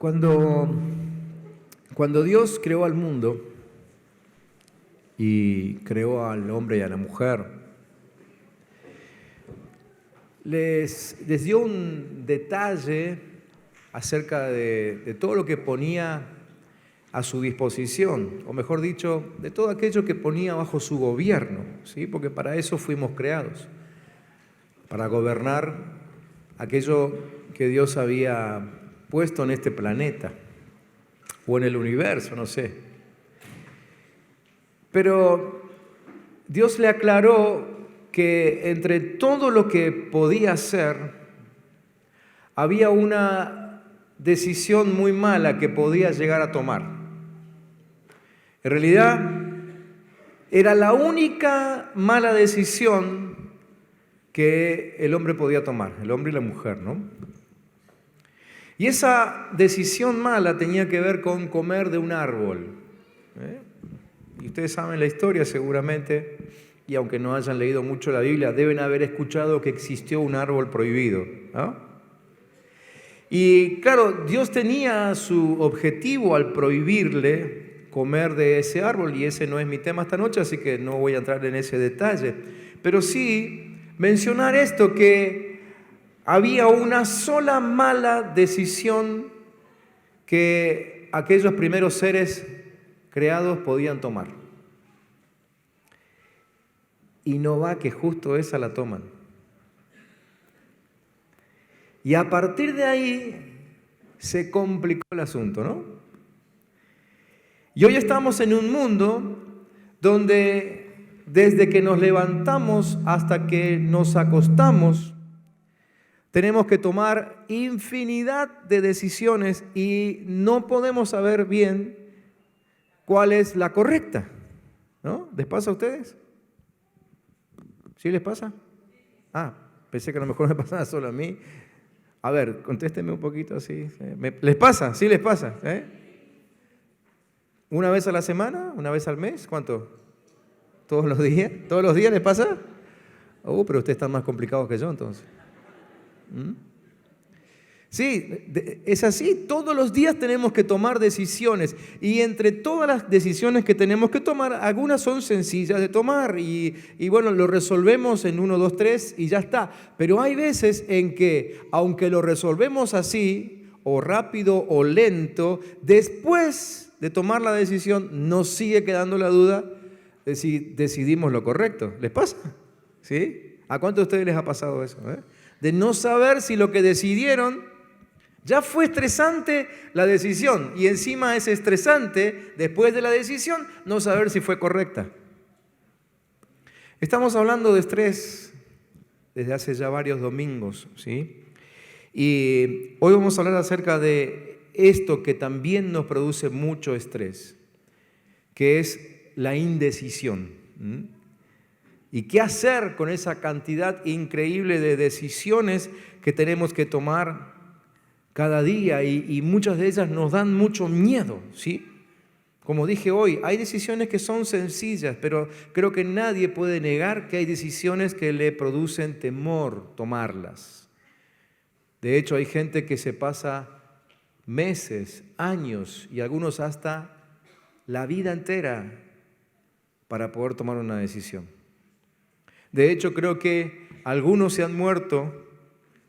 Cuando, cuando Dios creó al mundo y creó al hombre y a la mujer, les dio un detalle acerca de todo lo que ponía a su disposición, o mejor dicho, de todo aquello que ponía bajo su gobierno, ¿sí? Porque para eso fuimos creados, para gobernar aquello que Dios había puesto en este planeta o en el universo, no sé. Pero Dios le aclaró que entre todo lo que podía hacer, había una decisión muy mala que podía llegar a tomar. En realidad, era la única mala decisión que el hombre podía tomar, el hombre y la mujer, ¿no? Y esa decisión mala tenía que ver con comer de un árbol. Y ustedes saben la historia seguramente, y aunque no hayan leído mucho la Biblia, deben haber escuchado que existió un árbol prohibido, ¿no? Y claro, Dios tenía su objetivo al prohibirle comer de ese árbol, y ese no es mi tema esta noche, así que no voy a entrar en ese detalle. Pero sí mencionar esto, que había una sola mala decisión que aquellos primeros seres creados podían tomar. Y no va que justo esa la toman. Y a partir de ahí se complicó el asunto, ¿no? Y hoy estamos en un mundo donde desde que nos levantamos hasta que nos acostamos, tenemos que tomar infinidad de decisiones y no podemos saber bien cuál es la correcta, ¿no? ¿Les pasa a ustedes? ¿Sí les pasa? Ah, pensé que a lo mejor me pasaba solo a mí. A ver, contésteme un poquito así. ¿Les pasa? ¿Sí les pasa? ¿Una vez a la semana? ¿Una vez al mes? ¿Cuánto? ¿Todos los días? ¿Todos los días les pasa? Pero ustedes están más complicados que yo entonces. Sí, es así. Todos los días tenemos que tomar decisiones. Y entre todas las decisiones que tenemos que tomar, algunas son sencillas de tomar. Y bueno, lo resolvemos en 1, 2, 3 y ya está. Pero hay veces en que, aunque lo resolvemos así, o rápido o lento, después de tomar la decisión, nos sigue quedando la duda de si decidimos lo correcto. ¿Les pasa? ¿Sí? ¿A cuántos de ustedes les ha pasado eso? De no saber si lo que decidieron, ya fue estresante la decisión, y encima es estresante, después de la decisión, no saber si fue correcta. Estamos hablando de estrés desde hace ya varios domingos, ¿sí? Y hoy vamos a hablar acerca de esto que también nos produce mucho estrés, que es la indecisión. ¿Y qué hacer con esa cantidad increíble de decisiones que tenemos que tomar cada día? Y muchas de ellas nos dan mucho miedo, ¿sí? Como dije hoy, hay decisiones que son sencillas, pero creo que nadie puede negar que hay decisiones que le producen temor tomarlas. De hecho, hay gente que se pasa meses, años y algunos hasta la vida entera para poder tomar una decisión. De hecho, creo que algunos se han muerto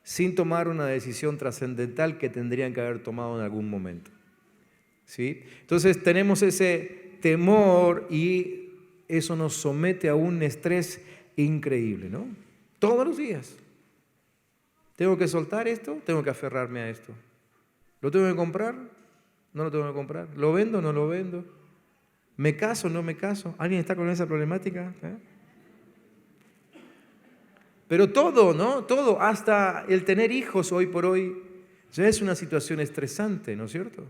sin tomar una decisión trascendental que tendrían que haber tomado en algún momento, ¿sí? Entonces tenemos ese temor y eso nos somete a un estrés increíble, ¿no? Todos los días. ¿Tengo que soltar esto? Tengo que aferrarme a esto. ¿Lo tengo que comprar? ¿No lo tengo que comprar? ¿Lo vendo? ¿No lo vendo? ¿Me caso? ¿No me caso? ¿Alguien está con esa problemática? Pero todo, ¿no? Todo, hasta el tener hijos hoy por hoy, ya es una situación estresante, ¿no es cierto?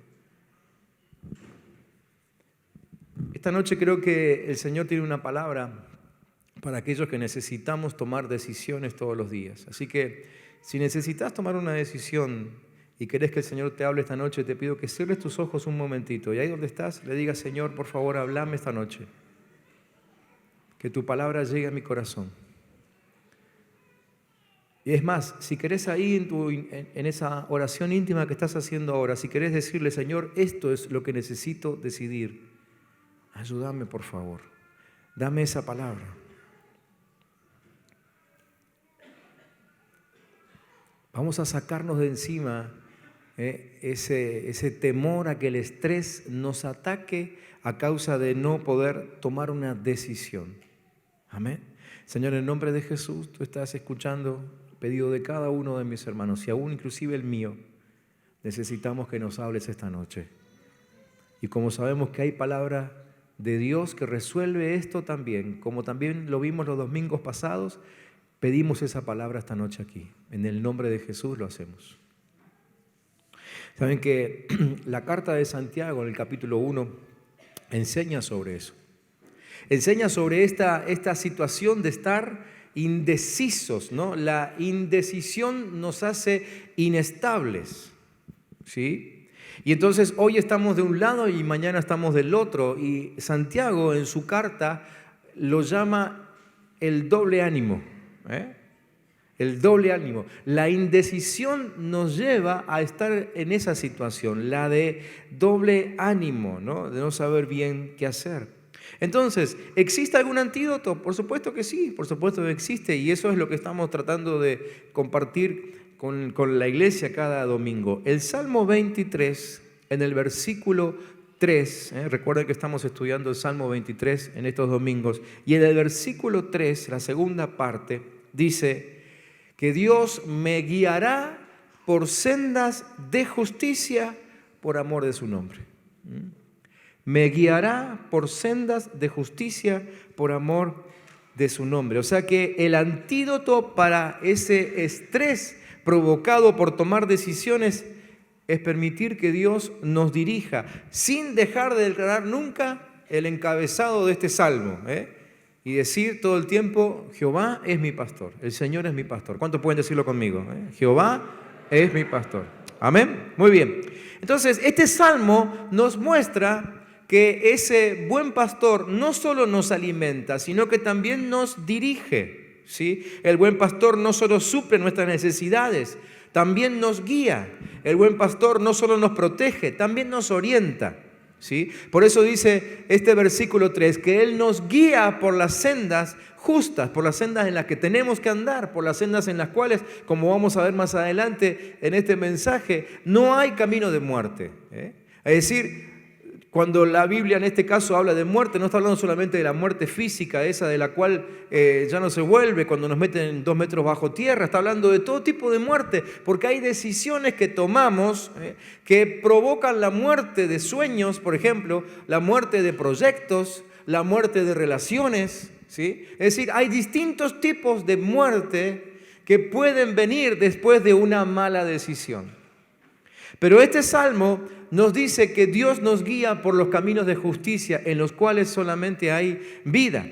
Esta noche creo que el Señor tiene una palabra para aquellos que necesitamos tomar decisiones todos los días. Así que si necesitas tomar una decisión y querés que el Señor te hable esta noche, te pido que cierres tus ojos un momentito y ahí donde estás le digas: Señor, por favor, háblame esta noche. Que tu palabra llegue a mi corazón. Y es más, si querés ahí en esa oración íntima que estás haciendo ahora, si querés decirle, Señor, esto es lo que necesito decidir, ayúdame por favor, dame esa palabra. Vamos a sacarnos de encima ese temor a que el estrés nos ataque a causa de no poder tomar una decisión. Amén. Señor, en el nombre de Jesús, tú estás escuchando el pedido de cada uno de mis hermanos y aún inclusive el mío. Necesitamos que nos hables esta noche. Y como sabemos que hay palabra de Dios que resuelve esto también, como también lo vimos los domingos pasados, pedimos esa palabra esta noche aquí. En el nombre de Jesús lo hacemos. Saben que la carta de Santiago en el capítulo 1 enseña sobre eso. Enseña sobre esta situación de estar indecisos, ¿no? La indecisión nos hace inestables, ¿sí? Y entonces hoy estamos de un lado y mañana estamos del otro. Y Santiago en su carta lo llama el doble ánimo, El doble ánimo. La indecisión nos lleva a estar en esa situación, la de doble ánimo, ¿no? De no saber bien qué hacer. Entonces, ¿existe algún antídoto? Por supuesto que sí, por supuesto que existe, y eso es lo que estamos tratando de compartir con la iglesia cada domingo. El Salmo 23, en el versículo 3, recuerden que estamos estudiando el Salmo 23 en estos domingos, y en el versículo 3, la segunda parte, dice que Dios me guiará por sendas de justicia por amor de su nombre. Me guiará por sendas de justicia por amor de su nombre. O sea que el antídoto para ese estrés provocado por tomar decisiones es permitir que Dios nos dirija sin dejar de declarar nunca el encabezado de este salmo, y decir todo el tiempo, Jehová es mi pastor, el Señor es mi pastor. ¿Cuántos pueden decirlo conmigo? Jehová es mi pastor. Amén. Muy bien. Entonces, este salmo nos muestra que ese buen pastor no solo nos alimenta, sino que también nos dirige, ¿sí? El buen pastor no solo suple nuestras necesidades, también nos guía. El buen pastor no solo nos protege, también nos orienta, ¿sí? Por eso dice este versículo 3, que Él nos guía por las sendas justas, por las sendas en las que tenemos que andar, por las sendas en las cuales, como vamos a ver más adelante en este mensaje, no hay camino de muerte. Es decir, cuando la Biblia en este caso habla de muerte, no está hablando solamente de la muerte física, esa de la cual ya no se vuelve cuando nos meten 2 metros bajo tierra, está hablando de todo tipo de muerte, porque hay decisiones que tomamos que provocan la muerte de sueños, por ejemplo, la muerte de proyectos, la muerte de relaciones, ¿sí? Es decir, hay distintos tipos de muerte que pueden venir después de una mala decisión. Pero este salmo nos dice que Dios nos guía por los caminos de justicia en los cuales solamente hay vida.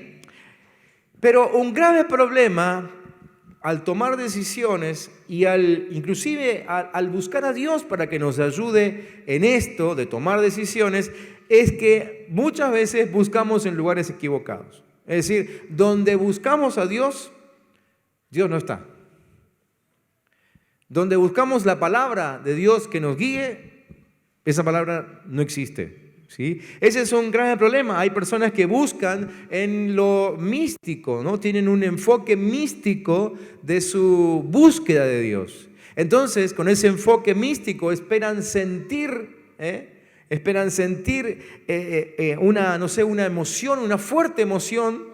Pero un grave problema al tomar decisiones y inclusive al buscar a Dios para que nos ayude en esto de tomar decisiones es que muchas veces buscamos en lugares equivocados. Es decir, donde buscamos a Dios, Dios no está. Donde buscamos la palabra de Dios que nos guíe, esa palabra no existe, ¿sí? Ese es un gran problema. Hay personas que buscan en lo místico, ¿no? Tienen un enfoque místico de su búsqueda de Dios. Entonces, con ese enfoque místico esperan sentir una emoción, una fuerte emoción,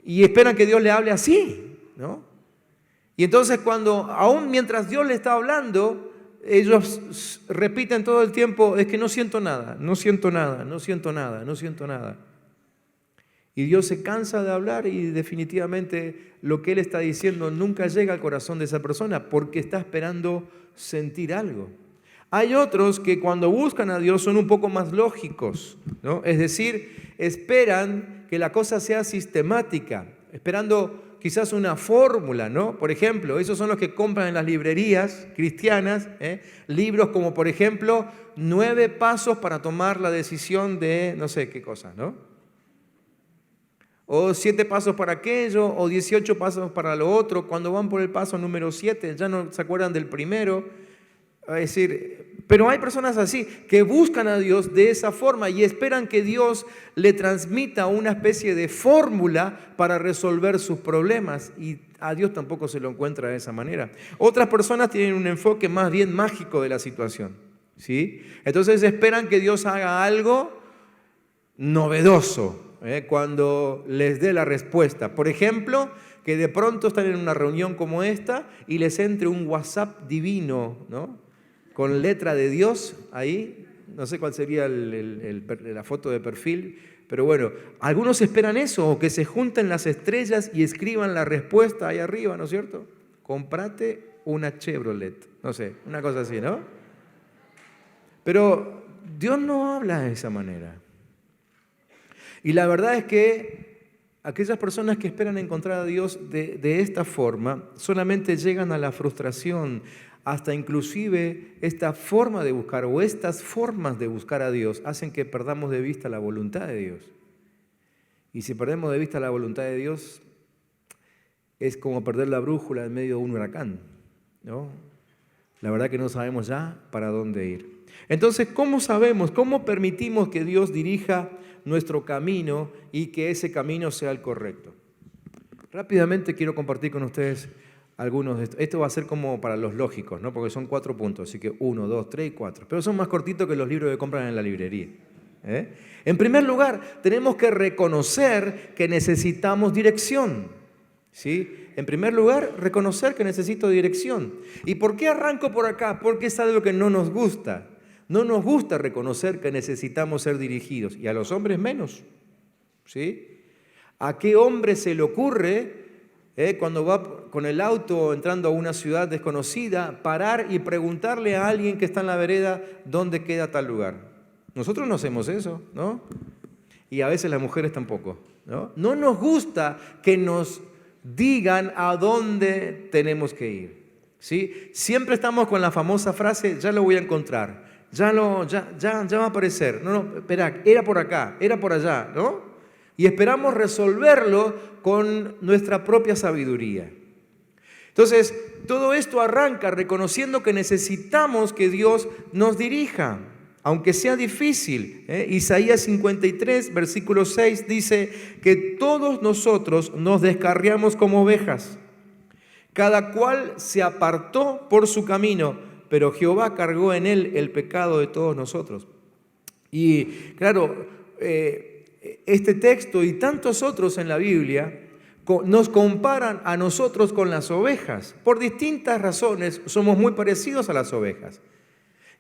y esperan que Dios le hable así, ¿no? Y entonces aún mientras Dios le está hablando, ellos repiten todo el tiempo, es que no siento nada, no siento nada, no siento nada, no siento nada. Y Dios se cansa de hablar y definitivamente lo que Él está diciendo nunca llega al corazón de esa persona porque está esperando sentir algo. Hay otros que cuando buscan a Dios son un poco más lógicos, ¿no? Es decir, esperan que la cosa sea sistemática, esperando quizás una fórmula, ¿no? Por ejemplo, esos son los que compran en las librerías cristianas, libros como por ejemplo 9 pasos para tomar la decisión de no sé qué cosa, ¿no? o 7 pasos para aquello, o 18 pasos para lo otro. Cuando van por el paso número 7, ya no se acuerdan del primero. Es decir, pero hay personas así que buscan a Dios de esa forma y esperan que Dios le transmita una especie de fórmula para resolver sus problemas, y a Dios tampoco se lo encuentra de esa manera. Otras personas tienen un enfoque más bien mágico de la situación, ¿sí? Entonces esperan que Dios haga algo novedoso cuando les dé la respuesta. Por ejemplo, que de pronto están en una reunión como esta y les entre un WhatsApp divino, ¿no?, con letra de Dios ahí. No sé cuál sería la foto de perfil, pero bueno, algunos esperan eso, o que se junten las estrellas y escriban la respuesta ahí arriba, ¿no es cierto? Comprate una Chevrolet, no sé, una cosa así, ¿no? Pero Dios no habla de esa manera. Y la verdad es que aquellas personas que esperan encontrar a Dios de esta forma solamente llegan a la frustración. Hasta inclusive esta forma de buscar, o estas formas de buscar a Dios, hacen que perdamos de vista la voluntad de Dios. Y si perdemos de vista la voluntad de Dios, es como perder la brújula en medio de un huracán, ¿no? La verdad que no sabemos ya para dónde ir. Entonces, ¿cómo sabemos, cómo permitimos que Dios dirija nuestro camino y que ese camino sea el correcto? Rápidamente quiero compartir con ustedes algunos de estos. Esto va a ser como para los lógicos, ¿no? Porque son 4 puntos, así que 1, 2, 3 y 4. Pero son más cortitos que los libros que compran en la librería. En primer lugar, tenemos que reconocer que necesitamos dirección, ¿sí? En primer lugar, reconocer que necesito dirección. ¿Y por qué arranco por acá? Porque es algo que no nos gusta. No nos gusta reconocer que necesitamos ser dirigidos, y a los hombres menos, ¿sí? ¿A qué hombre se le ocurre cuando va con el auto entrando a una ciudad desconocida, parar y preguntarle a alguien que está en la vereda dónde queda tal lugar? Nosotros no hacemos eso, ¿no? Y a veces las mujeres tampoco, ¿no? No nos gusta que nos digan a dónde tenemos que ir, ¿sí? Siempre estamos con la famosa frase, ya lo voy a encontrar, ya va a aparecer, no, espera, era por acá, era por allá, ¿no? Y esperamos resolverlo con nuestra propia sabiduría. Entonces, todo esto arranca reconociendo que necesitamos que Dios nos dirija, aunque sea difícil. Isaías 53, versículo 6 dice que todos nosotros nos descarriamos como ovejas. Cada cual se apartó por su camino, pero Jehová cargó en él el pecado de todos nosotros. Y claro, este texto y tantos otros en la Biblia nos comparan a nosotros con las ovejas. Por distintas razones somos muy parecidos a las ovejas.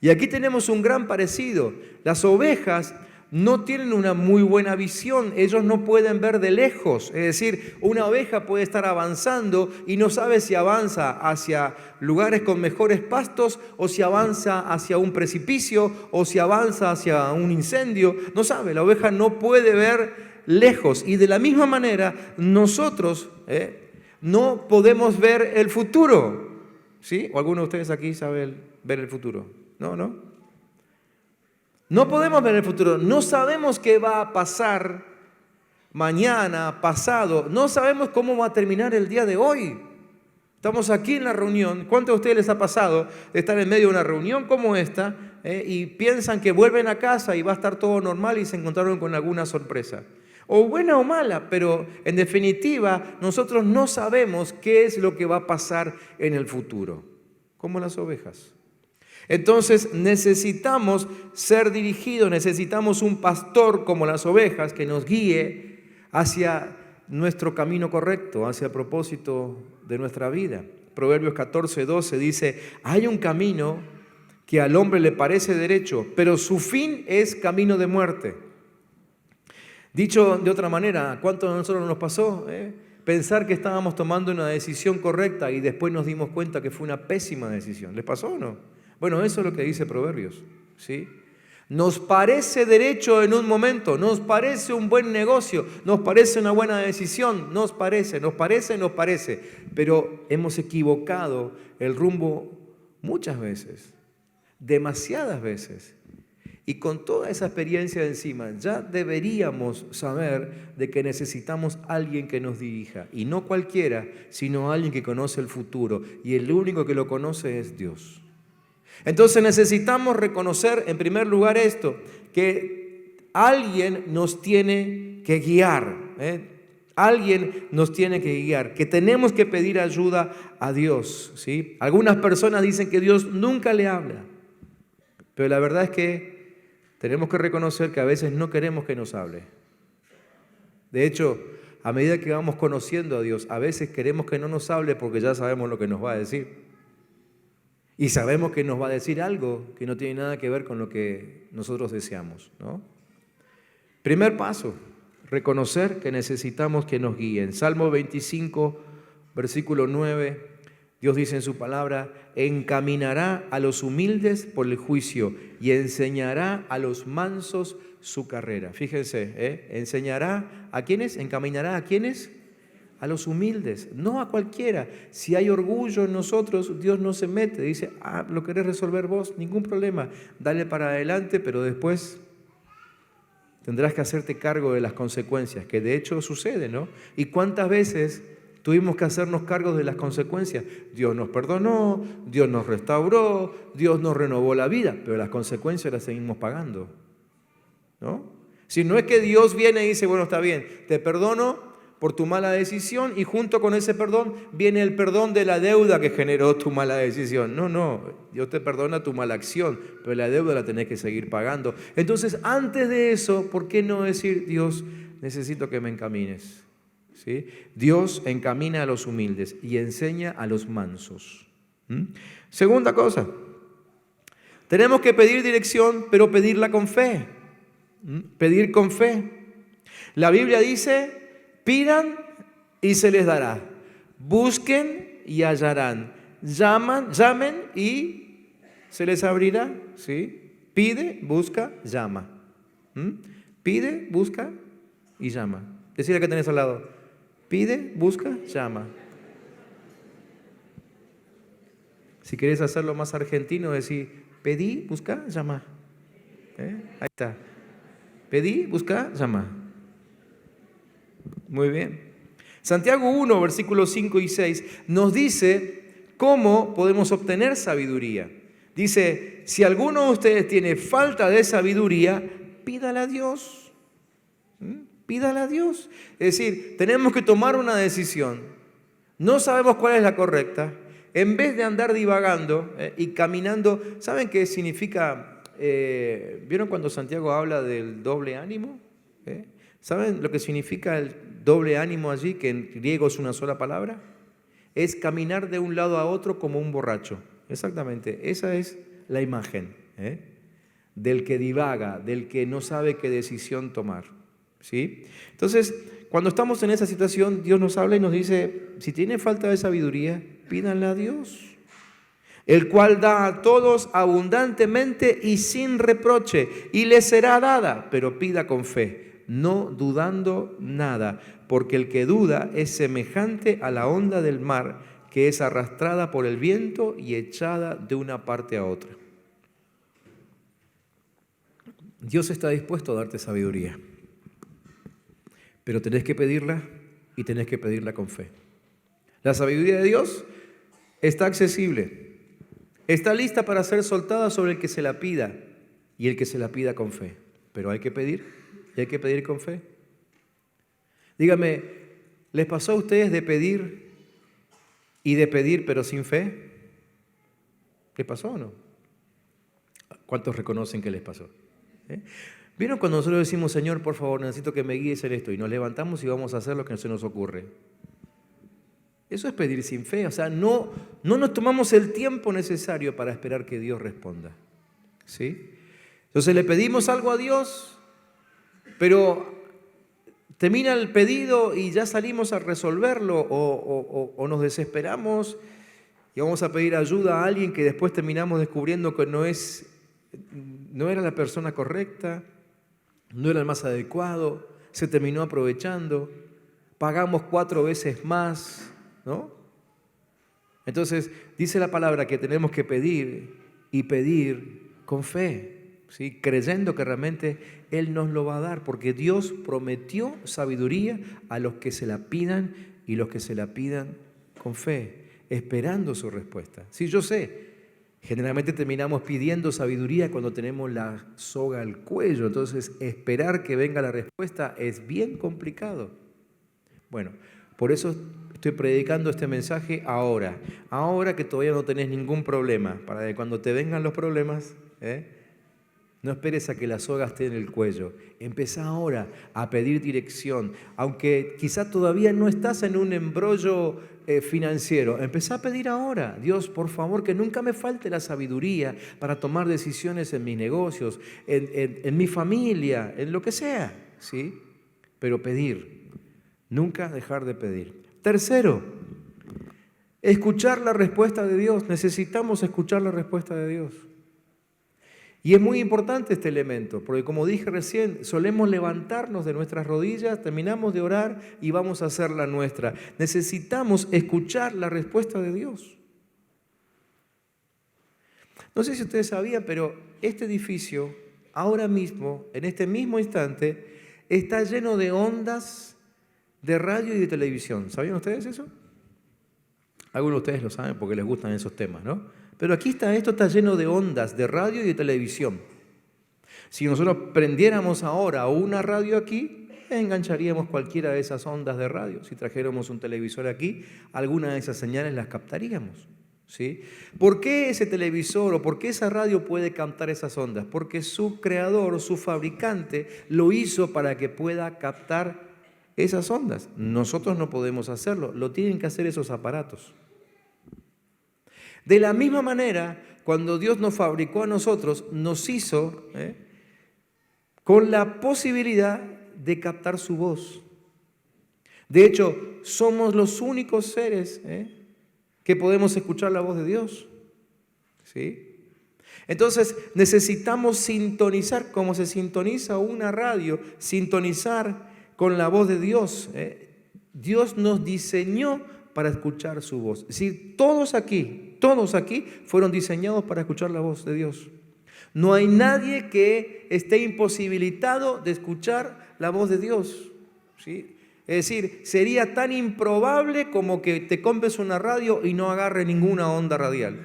Y aquí tenemos un gran parecido. Las ovejas no tienen una muy buena visión, ellos no pueden ver de lejos. Es decir, una oveja puede estar avanzando y no sabe si avanza hacia lugares con mejores pastos, o si avanza hacia un precipicio, o si avanza hacia un incendio. No sabe, la oveja no puede ver lejos. Y de la misma manera, nosotros no podemos ver el futuro, ¿sí? ¿O alguno de ustedes aquí sabe ver el futuro? No. No podemos ver el futuro, no sabemos qué va a pasar mañana, pasado, no sabemos cómo va a terminar el día de hoy. Estamos aquí en la reunión. ¿Cuántos de ustedes les ha pasado de estar en medio de una reunión como esta y piensan que vuelven a casa y va a estar todo normal y se encontraron con alguna sorpresa? O buena o mala, pero en definitiva nosotros no sabemos qué es lo que va a pasar en el futuro, como las ovejas. Entonces necesitamos ser dirigidos, necesitamos un pastor como las ovejas que nos guíe hacia nuestro camino correcto, hacia el propósito de nuestra vida. Proverbios 14:12 dice, hay un camino que al hombre le parece derecho, pero su fin es camino de muerte. Dicho de otra manera, ¿cuánto a nosotros nos pasó? Pensar que estábamos tomando una decisión correcta y después nos dimos cuenta que fue una pésima decisión. ¿Les pasó o no? Bueno, eso es lo que dice Proverbios, ¿sí? Nos parece derecho en un momento, nos parece un buen negocio, nos parece una buena decisión, nos parece, pero hemos equivocado el rumbo muchas veces, demasiadas veces. Y con toda esa experiencia encima, ya deberíamos saber de que necesitamos a alguien que nos dirija. Y no cualquiera, sino alguien que conoce el futuro. Y el único que lo conoce es Dios. Entonces necesitamos reconocer en primer lugar esto, que alguien nos tiene que guiar. Alguien nos tiene que guiar, que tenemos que pedir ayuda a Dios, ¿sí? Algunas personas dicen que Dios nunca le habla, pero la verdad es que tenemos que reconocer que a veces no queremos que nos hable. De hecho, a medida que vamos conociendo a Dios, a veces queremos que no nos hable porque ya sabemos lo que nos va a decir. Y sabemos que nos va a decir algo que no tiene nada que ver con lo que nosotros deseamos, ¿no? Primer paso, reconocer que necesitamos que nos guíen. Salmo 25, versículo 9, Dios dice en su palabra: encaminará a los humildes por el juicio y enseñará a los mansos su carrera. Fíjense, enseñará a quiénes, encaminará a quiénes, a los humildes, no a cualquiera. Si hay orgullo en nosotros, Dios no se mete, dice: lo querés resolver vos, ningún problema, dale para adelante, pero después tendrás que hacerte cargo de las consecuencias, que de hecho sucede, ¿no? ¿Y cuántas veces tuvimos que hacernos cargo de las consecuencias? Dios nos perdonó, Dios nos restauró, Dios nos renovó la vida, pero las consecuencias las seguimos pagando, ¿no? Si no es que Dios viene y dice: bueno, está bien, te perdono por tu mala decisión, y junto con ese perdón viene el perdón de la deuda que generó tu mala decisión. No, Dios te perdona tu mala acción, pero la deuda la tenés que seguir pagando. Entonces, antes de eso, ¿por qué no decir: Dios, necesito que me encamines? ¿Sí? Dios encamina a los humildes y enseña a los mansos. Segunda cosa, tenemos que pedir dirección, pero pedirla con fe. Pedir con fe. La Biblia dice: pidan y se les dará. Busquen y hallarán. Llamen y se les abrirá. ¿Sí? Pide, busca, llama. Pide, busca y llama. Decirle que tenés al lado: pide, busca, llama. Si querés hacerlo más argentino, decir: pedí, busca, llama. Ahí está. Pedí, busca, llama. Muy bien. Santiago 1, versículos 5 y 6 nos dice cómo podemos obtener sabiduría. Dice: si alguno de ustedes tiene falta de sabiduría, pídala a Dios. Pídala a Dios. Es decir, tenemos que tomar una decisión. No sabemos cuál es la correcta. En vez de andar divagando y caminando, ¿saben qué significa? ¿Vieron cuando Santiago habla del doble ánimo? ¿Saben lo que significa el doble ánimo allí, que en griego es una sola palabra? Es caminar de un lado a otro como un borracho. Exactamente, esa es la imagen del que divaga, del que no sabe qué decisión tomar. ¿Sí? Entonces, cuando estamos en esa situación, Dios nos habla y nos dice: si tiene falta de sabiduría, pídanla a Dios, el cual da a todos abundantemente y sin reproche, y les será dada, pero pida con fe, no dudando nada, porque el que duda es semejante a la onda del mar, que es arrastrada por el viento y echada de una parte a otra. Dios está dispuesto a darte sabiduría, pero tenés que pedirla, y tenés que pedirla con fe. La sabiduría de Dios está accesible, está lista para ser soltada sobre el que se la pida, y el que se la pida con fe. Pero hay que pedir, y hay que pedir con fe. Dígame, ¿les pasó a ustedes de pedir pero sin fe? ¿Les pasó o no? ¿Cuántos reconocen que les pasó? ¿Vieron cuando nosotros decimos: Señor, por favor, necesito que me guíes en esto, y nos levantamos y vamos a hacer lo que se nos ocurre? Eso es pedir sin fe. O sea, no nos tomamos el tiempo necesario para esperar que Dios responda. ¿Sí? Entonces le pedimos algo a Dios, pero termina el pedido y ya salimos a resolverlo, o nos desesperamos y vamos a pedir ayuda a alguien que después terminamos descubriendo que no era la persona correcta, no era el más adecuado, se terminó aprovechando, pagamos 4 veces más, ¿no? Entonces dice la palabra que tenemos que pedir, y pedir con fe. ¿sí? Creyendo que realmente Él nos lo va a dar, porque Dios prometió sabiduría a los que se la pidan y los que se la pidan con fe, esperando su respuesta. Sí, yo sé, generalmente terminamos pidiendo sabiduría cuando tenemos la soga al cuello, entonces esperar que venga la respuesta es bien complicado. Bueno, por eso estoy predicando este mensaje ahora que todavía no tenés ningún problema, para que cuando te vengan los problemas, no esperes a que la soga esté en el cuello. Empezá ahora a pedir dirección. Aunque quizá todavía no estás en un embrollo financiero, empezá a pedir ahora. Dios, por favor, que nunca me falte la sabiduría para tomar decisiones en mis negocios, en mi familia, en lo que sea, ¿sí? Pero pedir, nunca dejar de pedir. Tercero, escuchar la respuesta de Dios. Necesitamos escuchar la respuesta de Dios. Y es muy importante este elemento, porque como dije recién, solemos levantarnos de nuestras rodillas, terminamos de orar y vamos a hacer la nuestra. Necesitamos escuchar la respuesta de Dios. No sé si ustedes sabían, pero este edificio, ahora mismo, en este mismo instante, está lleno de ondas de radio y de televisión. ¿Sabían ustedes eso? Algunos de ustedes lo saben porque les gustan esos temas, ¿no? Pero aquí esto está lleno de ondas de radio y de televisión. Si nosotros prendiéramos ahora una radio aquí, engancharíamos cualquiera de esas ondas de radio. Si trajéramos un televisor aquí, alguna de esas señales las captaríamos, ¿sí? ¿Por qué ese televisor o por qué esa radio puede captar esas ondas? Porque su creador, su fabricante, lo hizo para que pueda captar esas ondas. Nosotros no podemos hacerlo, lo tienen que hacer esos aparatos. De la misma manera, cuando Dios nos fabricó a nosotros, nos hizo con la posibilidad de captar su voz. De hecho, somos los únicos seres que podemos escuchar la voz de Dios, ¿sí? Entonces necesitamos sintonizar, como se sintoniza una radio, sintonizar con la voz de Dios. Dios nos diseñó para escuchar su voz. Es decir, todos aquí fueron diseñados para escuchar la voz de Dios. No hay nadie que esté imposibilitado de escuchar la voz de Dios, ¿sí? Es decir, sería tan improbable como que te compres una radio y no agarre ninguna onda radial.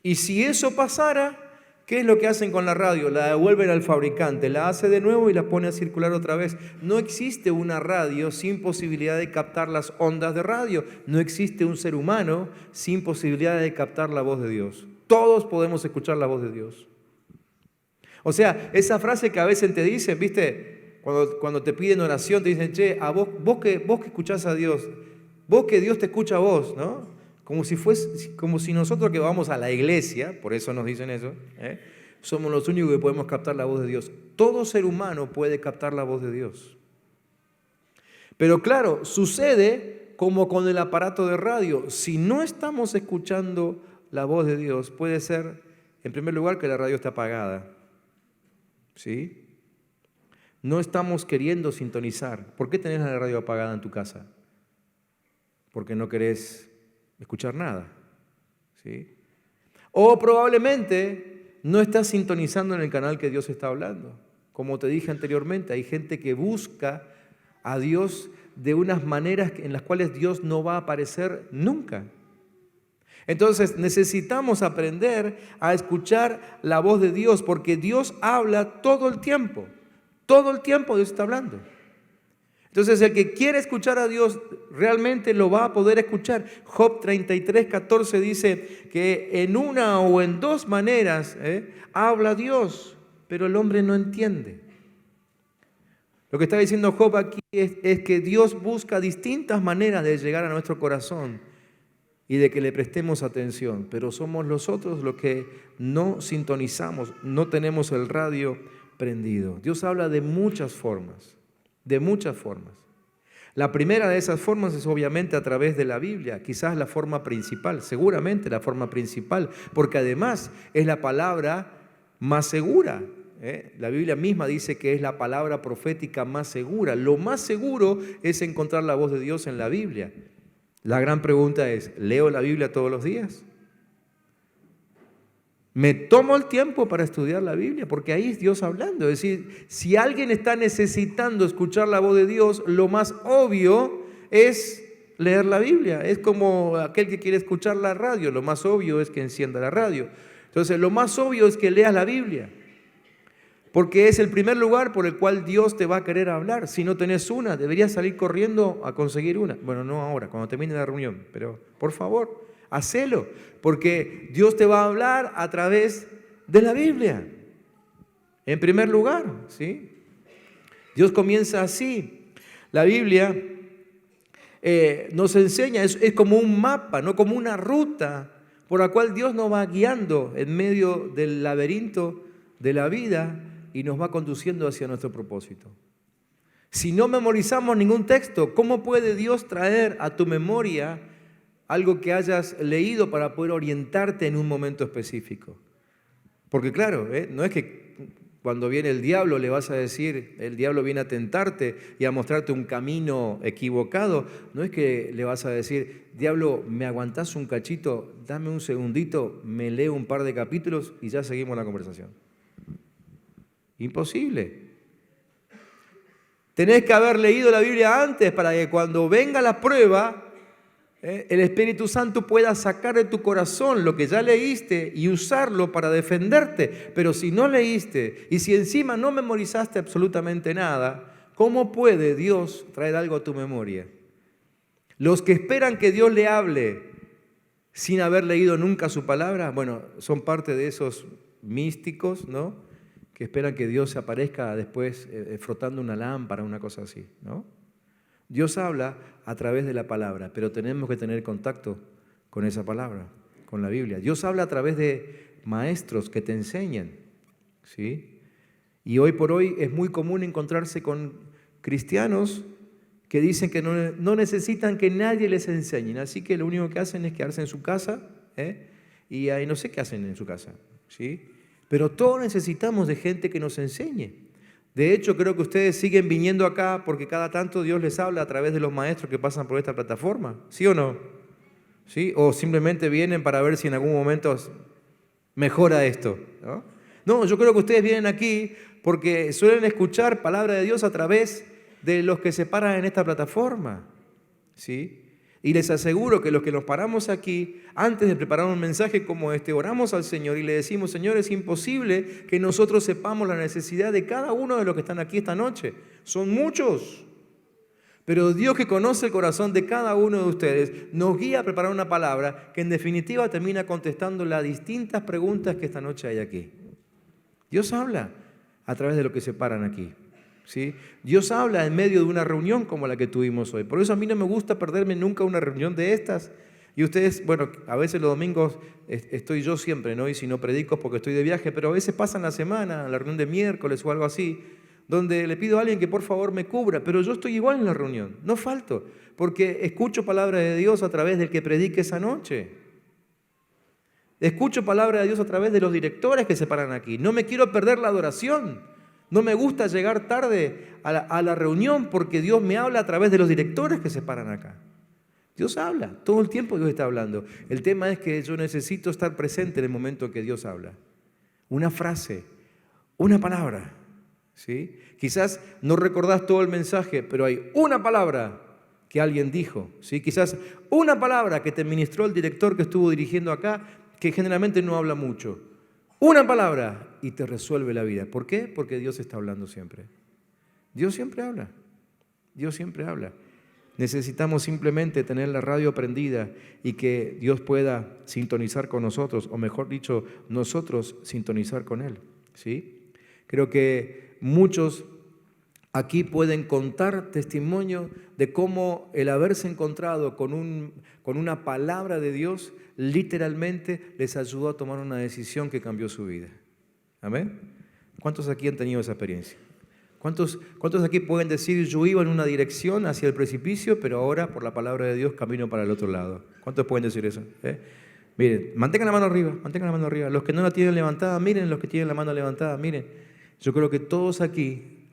Y si eso pasara, ¿qué es lo que hacen con la radio? La devuelven al fabricante, la hace de nuevo y la pone a circular otra vez. No existe una radio sin posibilidad de captar las ondas de radio. No existe un ser humano sin posibilidad de captar la voz de Dios. Todos podemos escuchar la voz de Dios. O sea, esa frase que a veces te dicen, ¿viste? Cuando te piden oración, te dicen, che, a vos que escuchás a Dios, vos que Dios te escucha a vos, ¿no? Como si nosotros que vamos a la iglesia, por eso nos dicen eso, somos los únicos que podemos captar la voz de Dios. Todo ser humano puede captar la voz de Dios. Pero claro, sucede como con el aparato de radio. Si no estamos escuchando la voz de Dios, puede ser, en primer lugar, que la radio está apagada, ¿sí? No estamos queriendo sintonizar. ¿Por qué tenés la radio apagada en tu casa? Porque no querés escuchar nada, ¿sí? O probablemente no estás sintonizando en el canal que Dios está hablando. Como te dije anteriormente, hay gente que busca a Dios de unas maneras en las cuales Dios no va a aparecer nunca. Entonces necesitamos aprender a escuchar la voz de Dios, porque Dios habla todo el tiempo Dios está hablando. Entonces el que quiere escuchar a Dios realmente lo va a poder escuchar. Job 33:14 dice que en una o en dos maneras habla Dios, pero el hombre no entiende. Lo que está diciendo Job aquí es que Dios busca distintas maneras de llegar a nuestro corazón y de que le prestemos atención, pero somos nosotros los que no sintonizamos, no tenemos el radio prendido. Dios habla de muchas formas. De muchas formas. La primera de esas formas es obviamente a través de la Biblia, quizás la forma principal, seguramente la forma principal, porque además es la palabra más segura. La Biblia misma dice que es la palabra profética más segura. Lo más seguro es encontrar la voz de Dios en la Biblia. La gran pregunta es, ¿leo la Biblia todos los días? Me tomo el tiempo para estudiar la Biblia, porque ahí es Dios hablando. Es decir, si alguien está necesitando escuchar la voz de Dios, lo más obvio es leer la Biblia. Es como aquel que quiere escuchar la radio, lo más obvio es que encienda la radio. Entonces, lo más obvio es que leas la Biblia, porque es el primer lugar por el cual Dios te va a querer hablar. Si no tenés una, deberías salir corriendo a conseguir una. Bueno, no ahora, cuando termine la reunión, pero por favor, hacelo, porque Dios te va a hablar a través de la Biblia. En primer lugar, ¿sí? Dios comienza así. La Biblia nos enseña, es como un mapa, no como una ruta por la cual Dios nos va guiando en medio del laberinto de la vida y nos va conduciendo hacia nuestro propósito. Si no memorizamos ningún texto, ¿cómo puede Dios traer a tu memoria algo que hayas leído para poder orientarte en un momento específico? Porque claro, no es que cuando viene el diablo le vas a decir, el diablo viene a tentarte y a mostrarte un camino equivocado, no es que le vas a decir, diablo, ¿me aguantás un cachito? Dame un segundito, me leo un par de capítulos y ya seguimos la conversación. Imposible. Tenés que haber leído la Biblia antes para que cuando venga la prueba, el Espíritu Santo pueda sacar de tu corazón lo que ya leíste y usarlo para defenderte. Pero si no leíste y si encima no memorizaste absolutamente nada, ¿cómo puede Dios traer algo a tu memoria? Los que esperan que Dios le hable sin haber leído nunca su palabra, bueno, son parte de esos místicos, ¿no?, que esperan que Dios se aparezca después frotando una lámpara, una cosa así, ¿no? Dios habla a través de la palabra, pero tenemos que tener contacto con esa palabra, con la Biblia. Dios habla a través de maestros que te enseñan, ¿sí? Y hoy por hoy es muy común encontrarse con cristianos que dicen que no necesitan que nadie les enseñe, así que lo único que hacen es quedarse en su casa, y ahí no sé qué hacen en su casa, ¿sí? Pero todos necesitamos de gente que nos enseñe. De hecho, creo que ustedes siguen viniendo acá porque cada tanto Dios les habla a través de los maestros que pasan por esta plataforma, ¿sí o no? ¿Sí? O simplemente vienen para ver si en algún momento mejora esto, ¿no? No, yo creo que ustedes vienen aquí porque suelen escuchar palabra de Dios a través de los que se paran en esta plataforma, ¿sí? Y les aseguro que los que nos paramos aquí, antes de preparar un mensaje como este, oramos al Señor y le decimos, Señor, es imposible que nosotros sepamos la necesidad de cada uno de los que están aquí esta noche. Son muchos. Pero Dios, que conoce el corazón de cada uno de ustedes, nos guía a preparar una palabra que en definitiva termina contestando las distintas preguntas que esta noche hay aquí. Dios habla a través de los que se paran aquí, ¿sí? Dios habla en medio de una reunión como la que tuvimos hoy. Por eso a mí no me gusta perderme nunca una reunión de estas. Y ustedes, bueno, a veces los domingos estoy yo siempre, ¿no? Y si no predico es porque estoy de viaje, pero a veces pasan la semana, la reunión de miércoles o algo así, donde le pido a alguien que por favor me cubra, pero yo estoy igual en la reunión, no falto, porque escucho palabra de Dios a través del que predique esa noche. Escucho palabra de Dios a través de los directores que se paran aquí. No me quiero perder la adoración. No me gusta llegar tarde a la reunión porque Dios me habla a través de los directores que se paran acá. Dios habla, todo el tiempo Dios está hablando. El tema es que yo necesito estar presente en el momento que Dios habla. Una frase, una palabra, ¿sí? Quizás no recordás todo el mensaje, pero hay una palabra que alguien dijo, ¿sí? Quizás una palabra que te ministró el director que estuvo dirigiendo acá, que generalmente no habla mucho. Una palabra y te resuelve la vida. ¿Por qué? Porque Dios está hablando siempre. Dios siempre habla. Dios siempre habla. Necesitamos simplemente tener la radio prendida y que Dios pueda sintonizar con nosotros, o mejor dicho, nosotros sintonizar con Él, ¿sí? Creo que muchos aquí pueden contar testimonio de cómo el haberse encontrado con una palabra de Dios literalmente les ayudó a tomar una decisión que cambió su vida. ¿Amén? ¿Cuántos aquí han tenido esa experiencia? ¿Cuántos aquí pueden decir, yo iba en una dirección hacia el precipicio, pero ahora por la palabra de Dios camino para el otro lado? ¿Cuántos pueden decir eso? Miren, mantengan la mano arriba, mantengan la mano arriba. Los que no la tienen levantada, miren, los que tienen la mano levantada, miren. Yo creo que todos aquí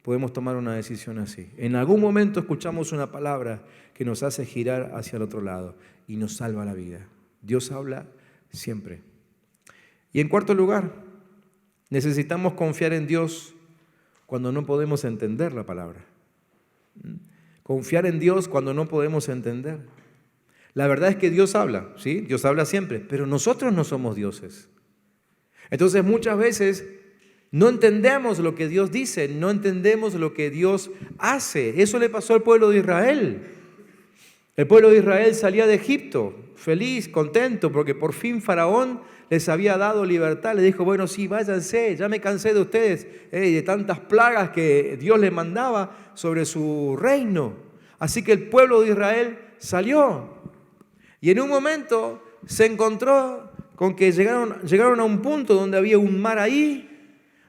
podemos tomar una decisión así. En algún momento escuchamos una palabra que nos hace girar hacia el otro lado y nos salva la vida. Dios habla siempre. Y en cuarto lugar, necesitamos confiar en Dios cuando no podemos entender la palabra. Confiar en Dios cuando no podemos entender. La verdad es que Dios habla, ¿sí? Dios habla siempre, pero nosotros no somos dioses. Entonces muchas veces no entendemos lo que Dios dice, no entendemos lo que Dios hace. Eso le pasó al pueblo de Israel. El pueblo de Israel salía de Egipto, feliz, contento, porque por fin Faraón les había dado libertad. Le dijo, bueno, sí, váyanse, ya me cansé de ustedes, de tantas plagas que Dios les mandaba sobre su reino. Así que el pueblo de Israel salió. Y en un momento se encontró con que llegaron a un punto donde había un mar ahí,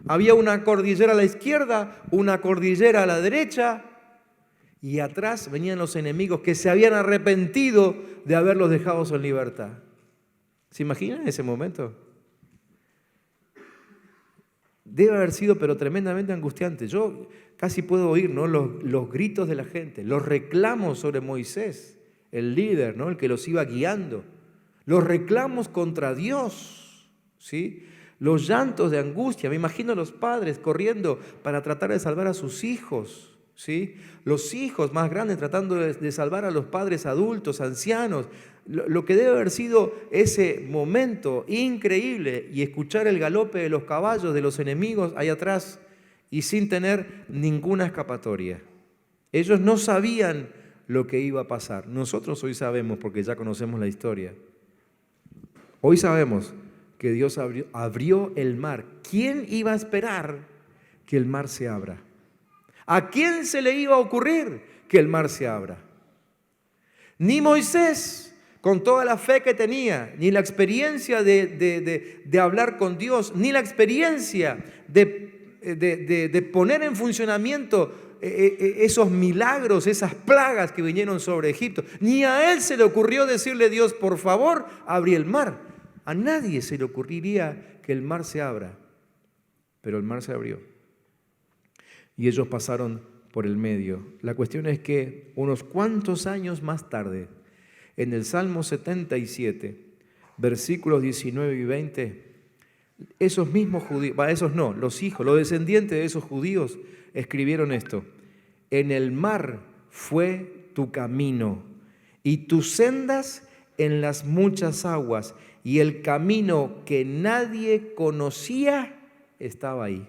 había una cordillera a la izquierda, una cordillera a la derecha, y atrás venían los enemigos que se habían arrepentido de haberlos dejado en libertad. ¿Se imaginan ese momento? Debe haber sido, pero tremendamente angustiante. Yo casi puedo oír, ¿no?, los gritos de la gente, los reclamos sobre Moisés, el líder, ¿no?, el que los iba guiando, los reclamos contra Dios, ¿sí?, los llantos de angustia. Me imagino a los padres corriendo para tratar de salvar a sus hijos, ¿sí?, los hijos más grandes tratando de salvar a los padres adultos, ancianos. Lo que debe haber sido ese momento increíble, y escuchar el galope de los caballos de los enemigos ahí atrás y sin tener ninguna escapatoria. Ellos no sabían lo que iba a pasar. Nosotros hoy sabemos, porque ya conocemos la historia. Hoy sabemos que Dios abrió el mar. ¿Quién iba a esperar que el mar se abra? ¿A quién se le iba a ocurrir que el mar se abra? Ni Moisés, con toda la fe que tenía, ni la experiencia de hablar con Dios, ni la experiencia de poner en funcionamiento esos milagros, esas plagas que vinieron sobre Egipto. Ni a él se le ocurrió decirle a Dios, por favor, abrí el mar. A nadie se le ocurriría que el mar se abra, pero el mar se abrió. Y ellos pasaron por el medio. La cuestión es que unos cuantos años más tarde, en el Salmo 77, versículos 19 y 20, esos mismos judíos, los descendientes de esos judíos escribieron esto: en el mar fue tu camino y tus sendas en las muchas aguas, y el camino que nadie conocía estaba ahí.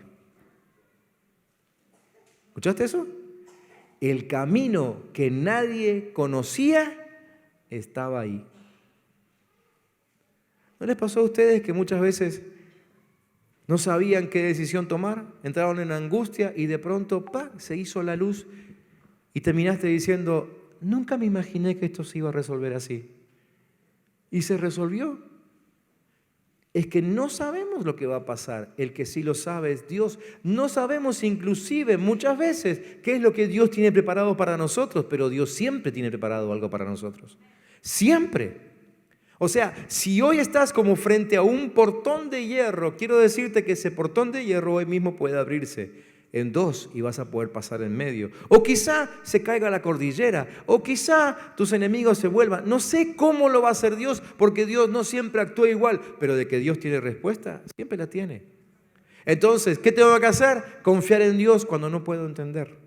¿Escuchaste eso? El camino que nadie conocía estaba ahí. ¿No les pasó a ustedes que muchas veces no sabían qué decisión tomar? Entraron en angustia y de pronto se hizo la luz y terminaste diciendo, nunca me imaginé que esto se iba a resolver así. Y se resolvió. Es que no sabemos lo que va a pasar. El que sí lo sabe es Dios. No sabemos inclusive muchas veces qué es lo que Dios tiene preparado para nosotros, pero Dios siempre tiene preparado algo para nosotros. Siempre. O sea, si hoy estás como frente a un portón de hierro, quiero decirte que ese portón de hierro hoy mismo puede abrirse en dos y vas a poder pasar en medio. O quizá se caiga la cordillera, o quizá tus enemigos se vuelvan. No sé cómo lo va a hacer Dios, porque Dios no siempre actúa igual, pero de que Dios tiene respuesta, siempre la tiene. Entonces, ¿qué tengo que hacer? Confiar en Dios cuando no puedo entender.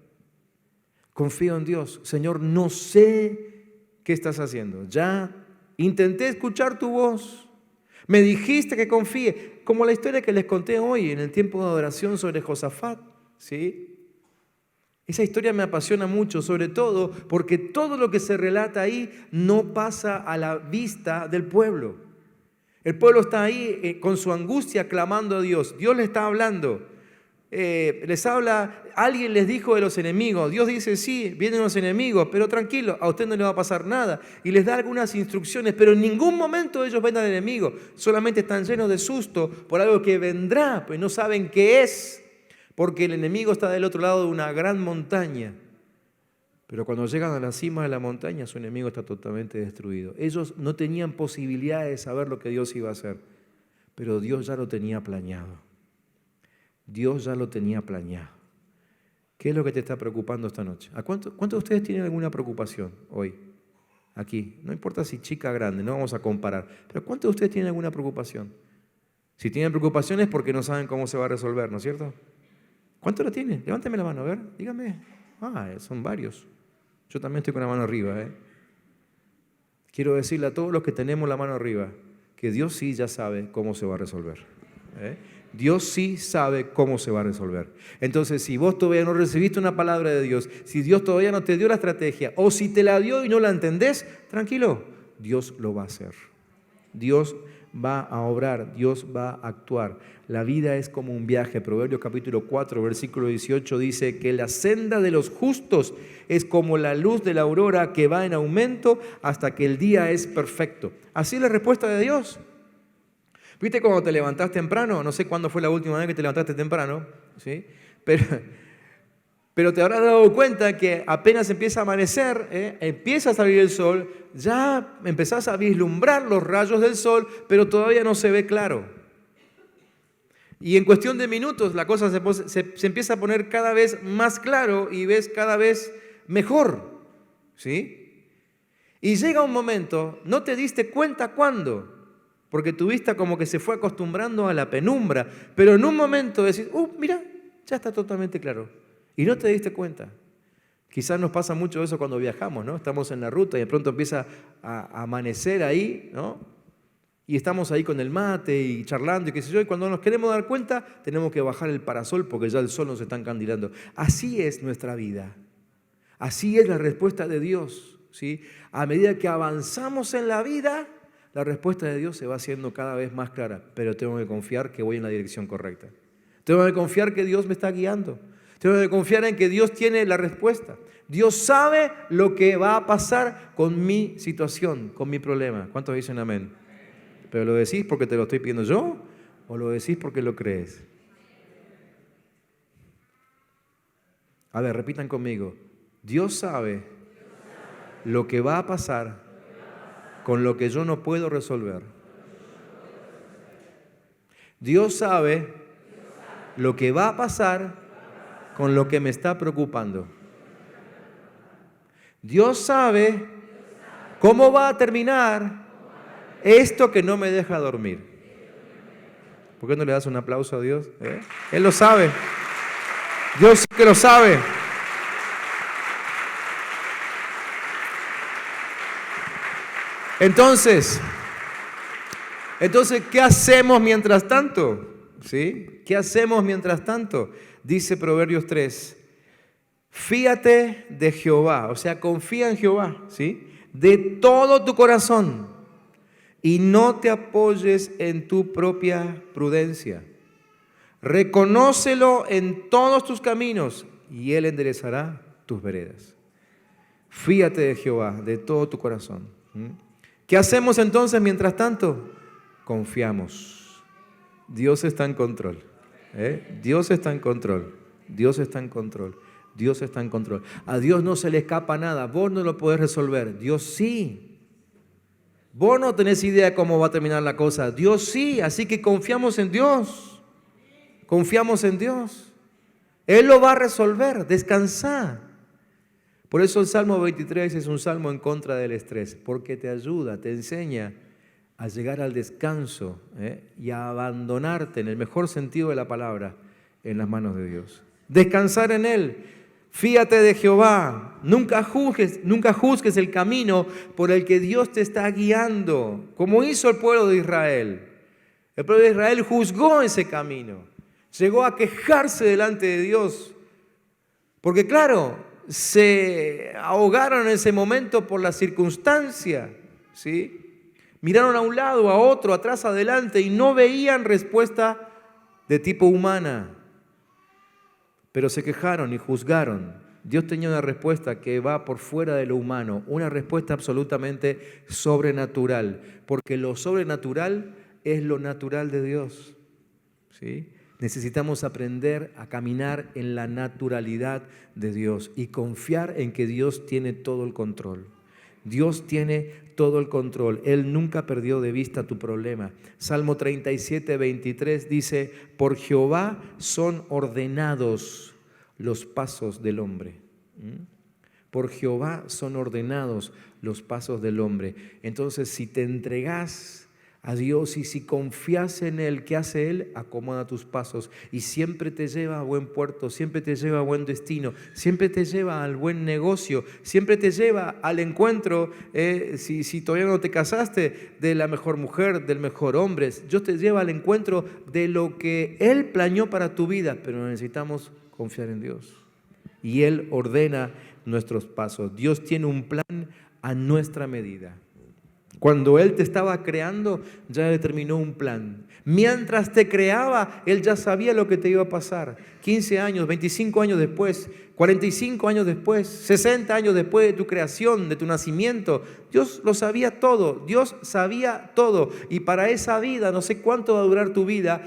Confío en Dios. Señor, no sé qué estás haciendo. Ya intenté escuchar tu voz. Me dijiste que confíe, como la historia que les conté hoy en el tiempo de adoración sobre Josafat. ¿Sí? Esa historia me apasiona mucho, sobre todo porque todo lo que se relata ahí no pasa a la vista del pueblo. El pueblo está ahí con su angustia clamando a Dios. Dios le está hablando. Les habla, alguien les dijo de los enemigos. Dios dice, sí, vienen los enemigos, pero tranquilo, a usted no le va a pasar nada. Y les da algunas instrucciones, pero en ningún momento ellos ven al enemigo. Solamente están llenos de susto por algo que vendrá, pues no saben qué es. Porque el enemigo está del otro lado de una gran montaña. Pero cuando llegan a la cima de la montaña, su enemigo está totalmente destruido. Ellos no tenían posibilidad de saber lo que Dios iba a hacer. Pero Dios ya lo tenía planeado. Dios ya lo tenía planeado. ¿Qué es lo que te está preocupando esta noche? ¿Cuántos de ustedes tienen alguna preocupación hoy? Aquí. No importa si chica o grande, no vamos a comparar. Pero ¿cuántos de ustedes tienen alguna preocupación? Si tienen preocupaciones es porque no saben cómo se va a resolver, ¿no es cierto? ¿Cuánto la tienen? Levánteme la mano, a ver, dígame. Son varios. Yo también estoy con la mano arriba. Quiero decirle a todos los que tenemos la mano arriba que Dios sí ya sabe cómo se va a resolver. Dios sí sabe cómo se va a resolver. Entonces, si vos todavía no recibiste una palabra de Dios, si Dios todavía no te dio la estrategia, o si te la dio y no la entendés, tranquilo, Dios lo va a hacer. Dios va a obrar, Dios va a actuar. La vida es como un viaje. Proverbios capítulo 4, versículo 18 dice que la senda de los justos es como la luz de la aurora que va en aumento hasta que el día es perfecto. Así es la respuesta de Dios. ¿Viste cuando te levantás temprano? No sé cuándo fue la última vez que te levantaste temprano, ¿sí? Pero te habrás dado cuenta que apenas empieza a amanecer, empieza a salir el sol, ya empezás a vislumbrar los rayos del sol, pero todavía no se ve claro. Y en cuestión de minutos la cosa se empieza a poner cada vez más claro y ves cada vez mejor, ¿sí? Y llega un momento, no te diste cuenta cuándo, porque tu vista como que se fue acostumbrando a la penumbra, pero en un momento decís, mira, ya está totalmente claro. Y no te diste cuenta. Quizás nos pasa mucho eso cuando viajamos, ¿no? Estamos en la ruta y de pronto empieza a amanecer ahí, ¿no? Y estamos ahí con el mate y charlando y qué sé yo, y cuando nos queremos dar cuenta, tenemos que bajar el parasol porque ya el sol nos está encandilando. Así es nuestra vida. Así es la respuesta de Dios, ¿sí? A medida que avanzamos en la vida, la respuesta de Dios se va haciendo cada vez más clara, pero tengo que confiar que voy en la dirección correcta. Tengo que confiar que Dios me está guiando. Tengo que confiar en que Dios tiene la respuesta. Dios sabe lo que va a pasar con mi situación, con mi problema. ¿Cuántos dicen amén? ¿Pero lo decís porque te lo estoy pidiendo yo o lo decís porque lo crees? A ver, repitan conmigo. Dios sabe lo que va a pasar con lo que yo no puedo resolver. Dios sabe lo que va a pasar con lo que me está preocupando. Dios sabe cómo va a terminar esto que no me deja dormir. ¿Por qué no le das un aplauso a Dios? Él lo sabe. Dios sí que lo sabe. Entonces, ¿qué hacemos mientras tanto? ¿Sí? ¿Qué hacemos mientras tanto? Dice Proverbios 3, fíate de Jehová, o sea, confía en Jehová, ¿sí? De todo tu corazón y no te apoyes en tu propia prudencia. Reconócelo en todos tus caminos y Él enderezará tus veredas. Fíate de Jehová de todo tu corazón. ¿Qué hacemos entonces mientras tanto? Confiamos. Dios está en control. Dios está en control. Dios está en control. Dios está en control. A Dios no se le escapa nada. Vos no lo podés resolver. Dios sí. Vos no tenés idea de cómo va a terminar la cosa. Dios sí. Así que confiamos en Dios. Confiamos en Dios. Él lo va a resolver. Descansá. Por eso el Salmo 23 es un salmo en contra del estrés. Porque te ayuda, te enseña a llegar al descanso y a abandonarte en el mejor sentido de la palabra en las manos de Dios. Descansar en Él. Fíate de Jehová. Nunca juzgues el camino por el que Dios te está guiando, como hizo el pueblo de Israel. El pueblo de Israel juzgó ese camino. Llegó a quejarse delante de Dios. Porque claro, se ahogaron en ese momento por la circunstancia, ¿sí? Miraron a un lado, a otro, atrás, adelante y no veían respuesta de tipo humana. Pero se quejaron y juzgaron. Dios tenía una respuesta que va por fuera de lo humano, una respuesta absolutamente sobrenatural, porque lo sobrenatural es lo natural de Dios, ¿sí? Necesitamos aprender a caminar en la naturalidad de Dios y confiar en que Dios tiene todo el control. Dios tiene todo el control. Él nunca perdió de vista tu problema. Salmo 37, 23 dice, por Jehová son ordenados los pasos del hombre. Por Jehová son ordenados los pasos del hombre. Entonces, si te entregás a Dios, y si confías en Él, ¿qué hace Él? Acomoda tus pasos y siempre te lleva a buen puerto, siempre te lleva a buen destino, siempre te lleva al buen negocio, siempre te lleva al encuentro, si todavía no te casaste, de la mejor mujer, del mejor hombre. Dios te lleva al encuentro de lo que Él planeó para tu vida, pero necesitamos confiar en Dios. Y Él ordena nuestros pasos. Dios tiene un plan a nuestra medida. Cuando Él te estaba creando, ya determinó un plan. Mientras te creaba, Él ya sabía lo que te iba a pasar. 15 años, 25 años después, 45 años después, 60 años después de tu creación, de tu nacimiento, Dios lo sabía todo. Dios sabía todo. Y para esa vida, no sé cuánto va a durar tu vida,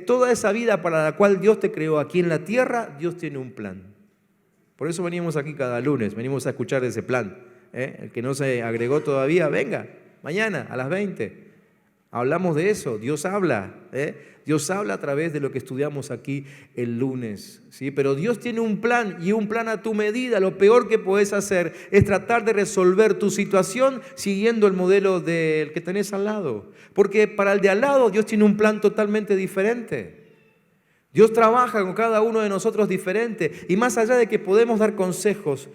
toda esa vida para la cual Dios te creó aquí en la tierra, Dios tiene un plan. Por eso venimos aquí cada lunes, venimos a escuchar ese plan. El que no se agregó todavía, venga. Mañana a las 20 hablamos de eso. Dios habla, Dios habla a través de lo que estudiamos aquí el lunes, ¿sí? Pero Dios tiene un plan, y un plan a tu medida. Lo peor que puedes hacer es tratar de resolver tu situación siguiendo el modelo del que tenés al lado, porque para el de al lado Dios tiene un plan totalmente diferente. Dios trabaja con cada uno de nosotros diferente, y más allá de que podemos dar consejos,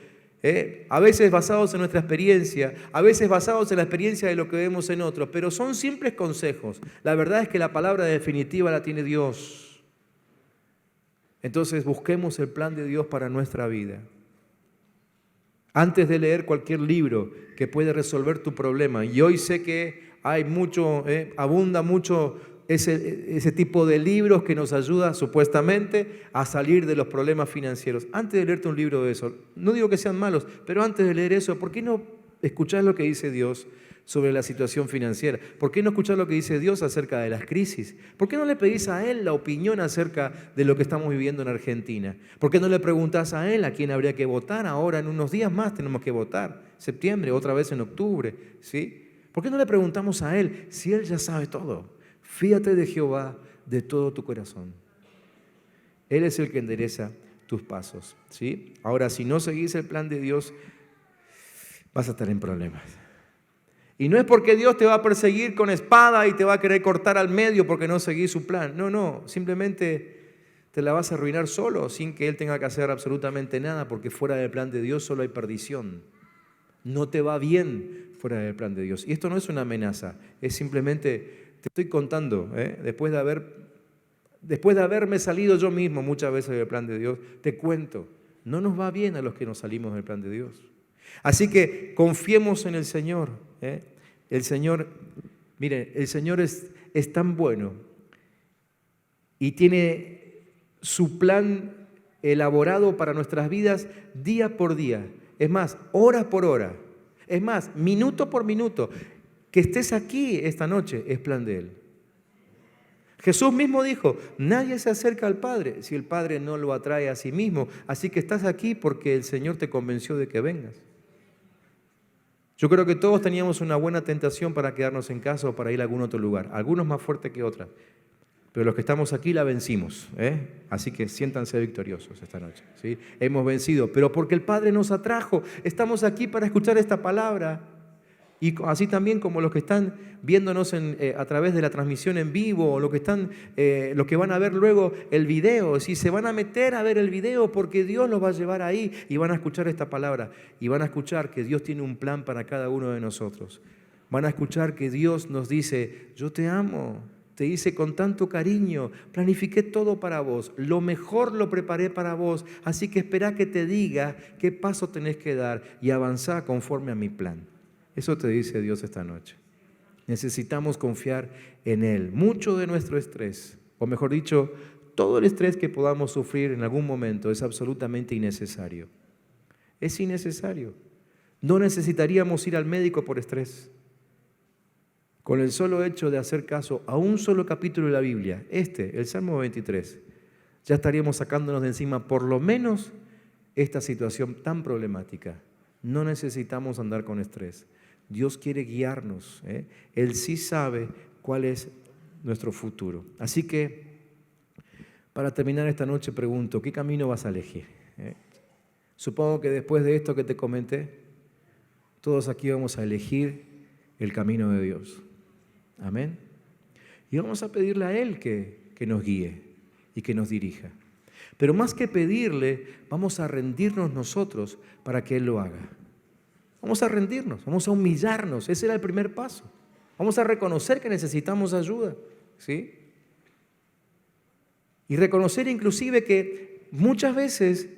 a veces basados en nuestra experiencia, a veces basados en la experiencia de lo que vemos en otros, pero son simples consejos. La verdad es que la palabra definitiva la tiene Dios. Entonces busquemos el plan de Dios para nuestra vida. Antes de leer cualquier libro que puede resolver tu problema, y hoy sé que hay mucho, abunda mucho ese tipo de libros que nos ayuda supuestamente a salir de los problemas financieros. Antes de leerte un libro de eso, no digo que sean malos, pero antes de leer eso, ¿por qué no escuchar lo que dice Dios sobre la situación financiera? ¿Por qué no escuchar lo que dice Dios acerca de las crisis? ¿Por qué no le pedís a Él la opinión acerca de lo que estamos viviendo en Argentina? ¿Por qué no le preguntás a Él a quién habría que votar? Ahora en unos días más tenemos que votar, septiembre, otra vez en octubre, ¿sí? ¿Por qué no le preguntamos a Él si Él ya sabe todo? Fíate de Jehová de todo tu corazón. Él es el que endereza tus pasos, ¿sí? Ahora, si no seguís el plan de Dios, vas a estar en problemas. Y no es porque Dios te va a perseguir con espada y te va a querer cortar al medio porque no seguís su plan. No, simplemente te la vas a arruinar solo, sin que Él tenga que hacer absolutamente nada, porque fuera del plan de Dios solo hay perdición. No te va bien fuera del plan de Dios. Y esto no es una amenaza, es simplemente... Te estoy contando, después de haberme salido yo mismo muchas veces del plan de Dios, te cuento, no nos va bien a los que nos salimos del plan de Dios. Así que confiemos en el Señor. El Señor, miren, el Señor es tan bueno y tiene su plan elaborado para nuestras vidas día por día. Es más, hora por hora. Es más, minuto por minuto. Que estés aquí esta noche es plan de Él. Jesús mismo dijo, nadie se acerca al Padre si el Padre no lo atrae a sí mismo. Así que estás aquí porque el Señor te convenció de que vengas. Yo creo que todos teníamos una buena tentación para quedarnos en casa o para ir a algún otro lugar. Algunos más fuertes que otras. Pero los que estamos aquí la vencimos. Así que siéntanse victoriosos esta noche, ¿sí? Hemos vencido, pero porque el Padre nos atrajo. Estamos aquí para escuchar esta palabra. Y así también como los que están viéndonos a través de la transmisión en vivo, o los que van a ver luego el video, si se van a meter a ver el video porque Dios los va a llevar ahí y van a escuchar esta palabra y van a escuchar que Dios tiene un plan para cada uno de nosotros. Van a escuchar que Dios nos dice, yo te amo, te hice con tanto cariño, planifiqué todo para vos, lo mejor lo preparé para vos, así que espera que te diga qué paso tenés que dar y avanzá conforme a mi plan. Eso te dice Dios esta noche. Necesitamos confiar en Él. Mucho de nuestro estrés, o mejor dicho, todo el estrés que podamos sufrir en algún momento es absolutamente innecesario. Es innecesario. No necesitaríamos ir al médico por estrés. Con el solo hecho de hacer caso a un solo capítulo de la Biblia, el Salmo 23, ya estaríamos sacándonos de encima por lo menos esta situación tan problemática. No necesitamos andar con estrés. Dios quiere guiarnos. Él sí sabe cuál es nuestro futuro. Así que, para terminar esta noche, pregunto, ¿qué camino vas a elegir? Supongo que después de esto que te comenté, todos aquí vamos a elegir el camino de Dios. Amén. Y vamos a pedirle a Él que nos guíe y que nos dirija. Pero más que pedirle, vamos a rendirnos nosotros para que Él lo haga. Vamos a rendirnos, vamos a humillarnos. Ese era el primer paso. Vamos a reconocer que necesitamos ayuda, ¿sí? Y reconocer inclusive que muchas veces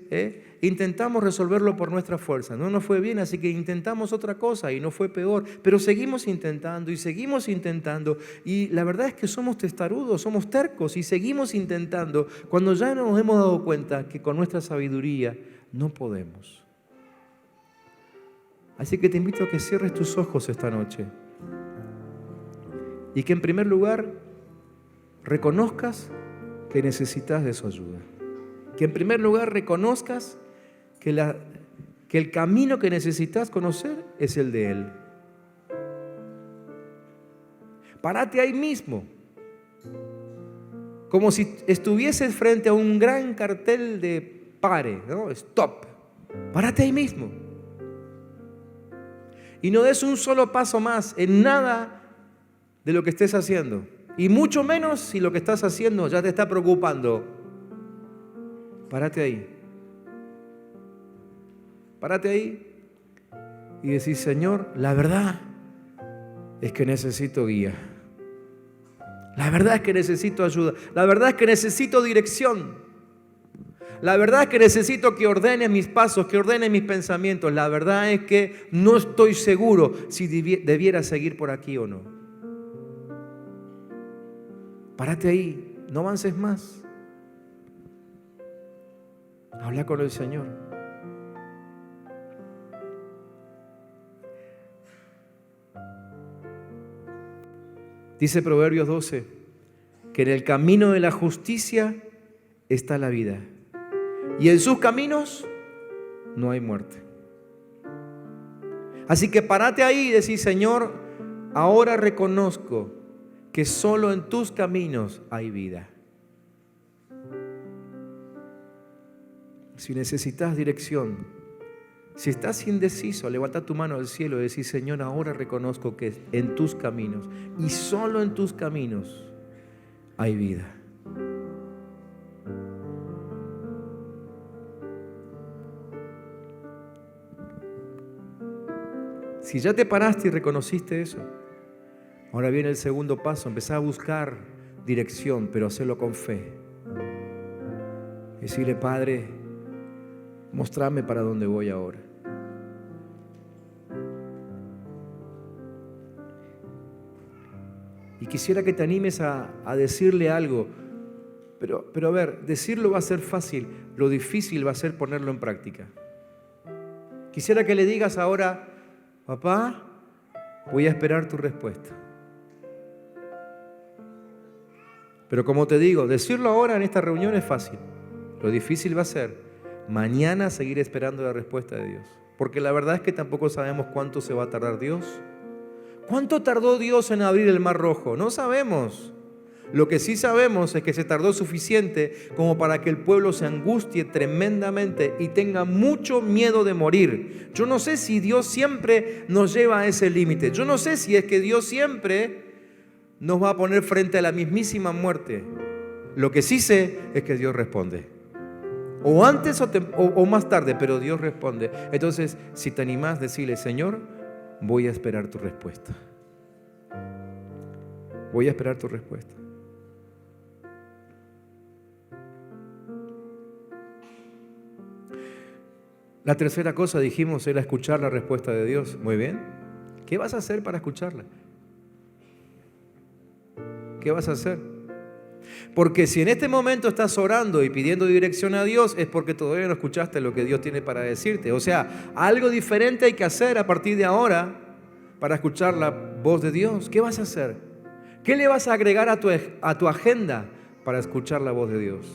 intentamos resolverlo por nuestra fuerza. No nos fue bien, así que intentamos otra cosa y no fue peor. Pero seguimos intentando y seguimos intentando. Y la verdad es que somos testarudos, somos tercos y seguimos intentando cuando ya nos hemos dado cuenta que con nuestra sabiduría no podemos. Así que te invito a que cierres tus ojos esta noche. Y que en primer lugar reconozcas que necesitas de su ayuda. Que en primer lugar reconozcas que el camino que necesitas conocer es el de Él. Párate ahí mismo, como si estuvieses frente a un gran cartel de pare, ¿no? Stop. Párate ahí mismo. Y no des un solo paso más en nada de lo que estés haciendo. Y mucho menos si lo que estás haciendo ya te está preocupando. Párate ahí. Párate ahí y decís, Señor, la verdad es que necesito guía. La verdad es que necesito ayuda. La verdad es que necesito dirección. La verdad es que necesito que ordene mis pasos, que ordene mis pensamientos. La verdad es que no estoy seguro si debiera seguir por aquí o no. Párate ahí, no avances más. Habla con el Señor. Dice Proverbios 12 que en el camino de la justicia está la vida y en sus caminos no hay muerte. Así que párate ahí y decís, Señor, ahora reconozco que solo en tus caminos hay vida. Si necesitas dirección, si estás indeciso, levanta tu mano al cielo y decís, Señor, ahora reconozco que en tus caminos y solo en tus caminos hay vida. Si ya te paraste y reconociste eso, ahora viene el segundo paso, empezá a buscar dirección, pero hacerlo con fe. Decirle, Padre, mostrame para dónde voy ahora. Y quisiera que te animes a decirle algo, pero a ver, decirlo va a ser fácil, lo difícil va a ser ponerlo en práctica. Quisiera que le digas ahora, papá, voy a esperar tu respuesta. Pero como te digo, decirlo ahora en esta reunión es fácil. Lo difícil va a ser mañana seguir esperando la respuesta de Dios. Porque la verdad es que tampoco sabemos cuánto se va a tardar Dios. ¿Cuánto tardó Dios en abrir el Mar Rojo? No sabemos. Lo que sí sabemos es que se tardó suficiente como para que el pueblo se angustie tremendamente y tenga mucho miedo de morir. Yo no sé si Dios siempre nos lleva a ese límite. Yo no sé si es que Dios siempre nos va a poner frente a la mismísima muerte. Lo que sí sé es que Dios responde. O antes o más tarde, pero Dios responde. Entonces, si te animás, decirle, Señor, voy a esperar tu respuesta. Voy a esperar tu respuesta. La tercera cosa, dijimos, era escuchar la respuesta de Dios. Muy bien. ¿Qué vas a hacer para escucharla? ¿Qué vas a hacer? Porque si en este momento estás orando y pidiendo dirección a Dios, es porque todavía no escuchaste lo que Dios tiene para decirte. O sea, algo diferente hay que hacer a partir de ahora para escuchar la voz de Dios. ¿Qué vas a hacer? ¿Qué le vas a agregar a tu agenda para escuchar la voz de Dios?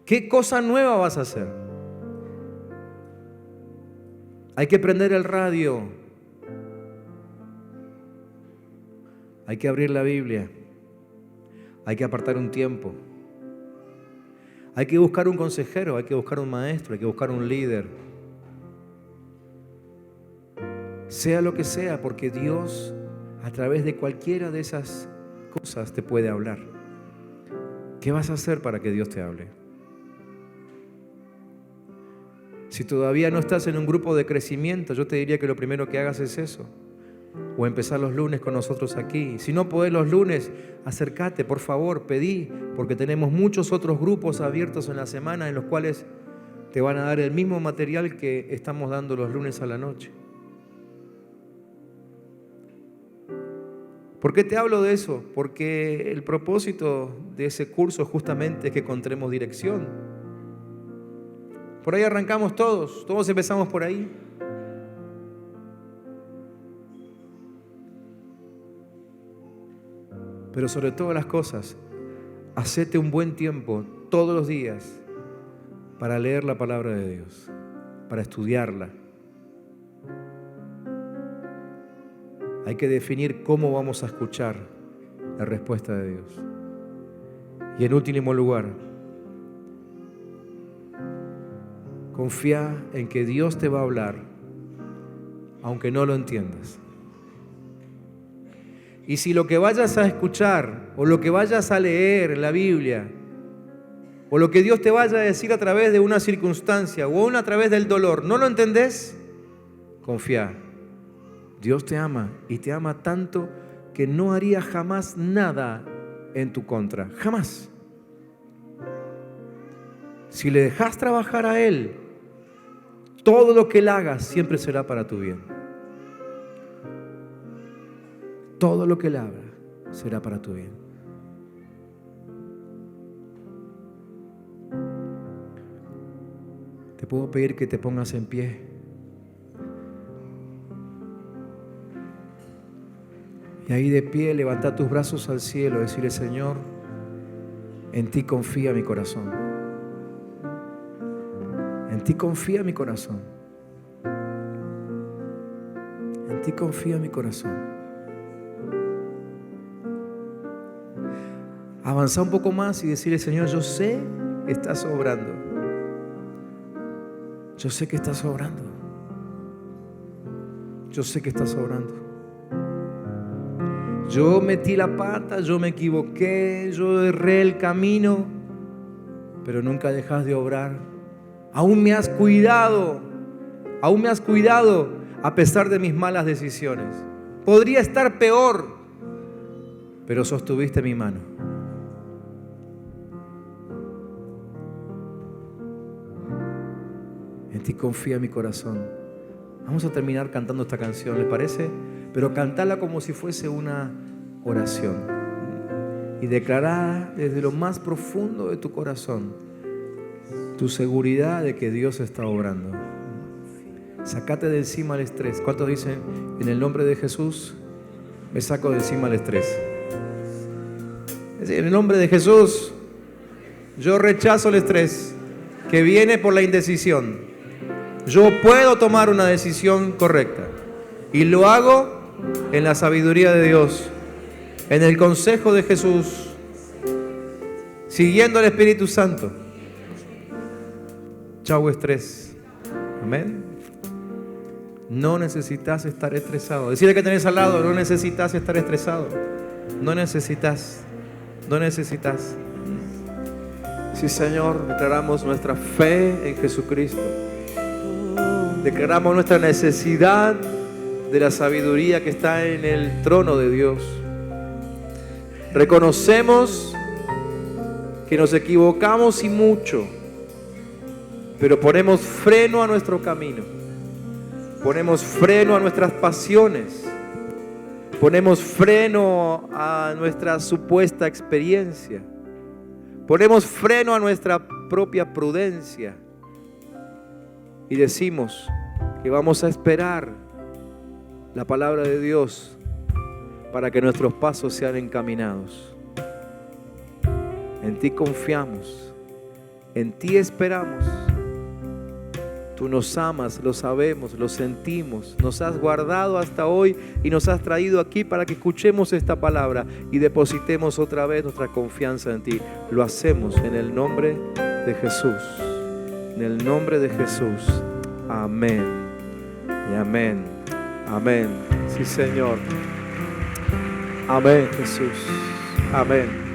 ¿Qué cosa nueva vas a hacer? Hay que prender el radio. Hay que abrir la Biblia. Hay que apartar un tiempo. Hay que buscar un consejero, hay que buscar un maestro, hay que buscar un líder. Sea lo que sea, porque Dios a través de cualquiera de esas cosas te puede hablar. ¿Qué vas a hacer para que Dios te hable? Si todavía no estás en un grupo de crecimiento, yo te diría que lo primero que hagas es eso. O empezar los lunes con nosotros aquí. Si no podés los lunes, acércate, por favor, pedí, porque tenemos muchos otros grupos abiertos en la semana en los cuales te van a dar el mismo material que estamos dando los lunes a la noche. ¿Por qué te hablo de eso? Porque el propósito de ese curso justamente es que encontremos dirección. Por ahí arrancamos todos empezamos por ahí. Pero sobre todas las cosas, hacete un buen tiempo todos los días para leer la palabra de Dios, para estudiarla. Hay que definir cómo vamos a escuchar la respuesta de Dios. Y en último lugar, confía en que Dios te va a hablar, aunque no lo entiendas. Y si lo que vayas a escuchar o lo que vayas a leer en la Biblia o lo que Dios te vaya a decir a través de una circunstancia o aún a través del dolor, ¿no lo entendés? Confía. Dios te ama y te ama tanto que no haría jamás nada en tu contra. Jamás. Si le dejas trabajar a Él, todo lo que Él haga siempre será para tu bien. Todo lo que Él haga será para tu bien. Te puedo pedir que te pongas en pie. Y ahí de pie, levanta tus brazos al cielo, decirle: Señor, en ti confía mi corazón. En ti confía mi corazón. En ti confía mi corazón. Avanza un poco más y decirle: Señor, yo sé que estás obrando. Yo sé que estás obrando. Yo sé que estás obrando. Yo metí la pata, yo me equivoqué, yo erré el camino, pero nunca dejas de obrar. Aún me has cuidado a pesar de mis malas decisiones. Podría estar peor, pero sostuviste mi mano. En ti confía mi corazón. Vamos a terminar cantando esta canción, ¿les parece? Pero cantarla como si fuese una oración. Y declarar desde lo más profundo de tu corazón tu seguridad de que Dios está obrando. Sácate de encima el estrés. ¿Cuántos dicen: en el nombre de Jesús me saco de encima el estrés? Es decir, en el nombre de Jesús yo rechazo el estrés que viene por la indecisión. Yo puedo tomar una decisión correcta y lo hago en la sabiduría de Dios, en el consejo de Jesús, siguiendo al Espíritu Santo. Chau estrés. Amén. No necesitas estar estresado. Decirle que tenés al lado: no necesitas estar estresado. No necesitas. Sí, Señor, declaramos nuestra fe en Jesucristo. Declaramos nuestra necesidad de la sabiduría que está en el trono de Dios. Reconocemos que nos equivocamos y mucho, pero ponemos freno a nuestro camino. Ponemos freno a nuestras pasiones. Ponemos freno a nuestra supuesta experiencia. Ponemos freno a nuestra propia prudencia. Y decimos que vamos a esperar la palabra de Dios para que nuestros pasos sean encaminados. En ti confiamos, en ti esperamos. Tú nos amas, lo sabemos, lo sentimos. Nos has guardado hasta hoy y nos has traído aquí para que escuchemos esta palabra y depositemos otra vez nuestra confianza en ti. Lo hacemos en el nombre de Jesús. En el nombre de Jesús. Amén. Y amén. Amén. Sí, Señor. Amén, Jesús. Amén.